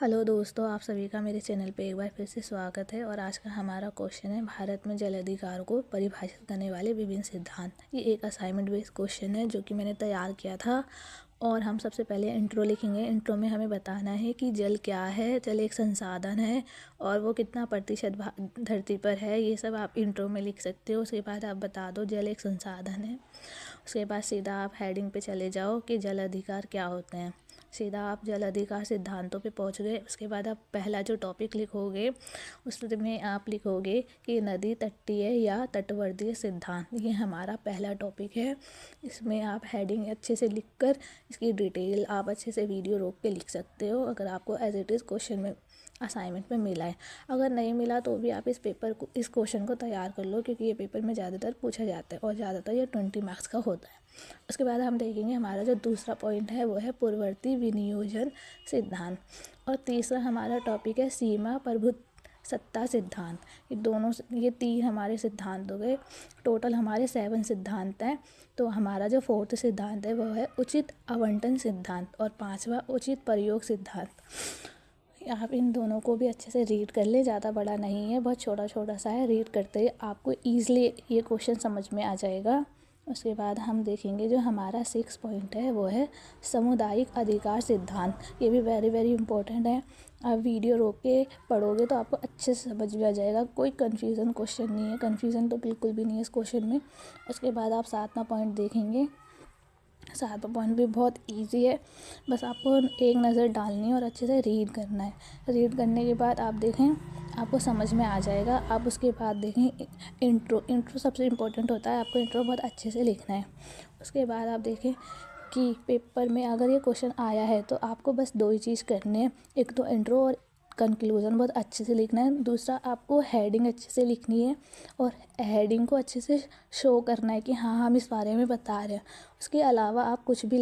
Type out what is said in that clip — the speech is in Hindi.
हेलो दोस्तों, आप सभी का मेरे चैनल पे एक बार फिर से स्वागत है। और आज का हमारा क्वेश्चन है भारत में जल अधिकार को परिभाषित करने वाले विभिन्न सिद्धांत। ये एक असाइनमेंट बेस्ड क्वेश्चन है जो कि मैंने तैयार किया था। और हम सबसे पहले इंट्रो लिखेंगे। इंट्रो में हमें बताना है कि जल क्या है, जल एक संसाधन है और वो कितना प्रतिशत धरती पर है, ये सब आप इंट्रो में लिख सकते हो। उसके बाद आप बता दो जल एक संसाधन है। उसके बाद सीधा आप हेडिंग पे चले जाओ कि जल अधिकार क्या होते हैं। सीधा आप जल अधिकार सिद्धांतों पे पहुंच गए। उसके बाद आप पहला जो टॉपिक लिखोगे उसमें आप लिखोगे कि नदी तटीय या तटवर्तीय सिद्धांत, ये हमारा पहला टॉपिक है। इसमें आप हेडिंग अच्छे से लिखकर इसकी डिटेल आप अच्छे से वीडियो रोक के लिख सकते हो, अगर आपको एज इट इज़ क्वेश्चन में असाइनमेंट में मिला है। अगर नहीं मिला तो भी आप इस क्वेश्चन को तैयार कर लो, क्योंकि ये पेपर में ज़्यादातर पूछा जाता है और ज़्यादातर ये 20 मार्क्स का होता है। उसके बाद हम देखेंगे हमारा जो दूसरा पॉइंट है वो है पूर्ववर्ती विनियोजन सिद्धांत। और तीसरा हमारा टॉपिक है सीमा प्रभुत्व सत्ता सिद्धांत। ये तीन हमारे सिद्धांत हो गए। टोटल हमारे 7 सिद्धांत हैं। तो हमारा जो फोर्थ सिद्धांत है वो है उचित आवंटन सिद्धांत और 5वां उचित प्रयोग सिद्धांत। आप इन दोनों को भी अच्छे से रीड कर ले, ज़्यादा बड़ा नहीं है, बहुत छोटा छोटा सा है। रीड करते ही आपको ईजिली ये क्वेश्चन समझ में आ जाएगा। उसके बाद हम देखेंगे जो हमारा 6 पॉइंट है वो है सामुदायिक अधिकार सिद्धांत। ये भी वेरी वेरी इंपॉर्टेंट है। आप वीडियो रोक के पढ़ोगे तो आपको अच्छे से समझ में आ जाएगा। कोई कन्फ्यूज़न क्वेश्चन नहीं है, कन्फ्यूज़न तो बिल्कुल भी नहीं है इस क्वेश्चन में। उसके बाद आप 7वां पॉइंट देखेंगे। 7वां पॉइंट भी बहुत इजी है, बस आपको एक नज़र डालनी है और अच्छे से रीड करना है। रीड करने के बाद आप देखें आपको समझ में आ जाएगा। आप उसके बाद देखें इंट्रो सबसे इम्पोर्टेंट होता है, आपको इंट्रो बहुत अच्छे से लिखना है। उसके बाद आप देखें कि पेपर में अगर ये क्वेश्चन आया है तो आपको बस 2 ही चीज़ करनी है। एक तो इंट्रो और कंक्लूज़न बहुत अच्छे से लिखना है। दूसरा आपको हेडिंग अच्छे से लिखनी है और हेडिंग को अच्छे से शो करना है कि हाँ हम इस बारे में बता रहे हैं। उसके अलावा आप कुछ भी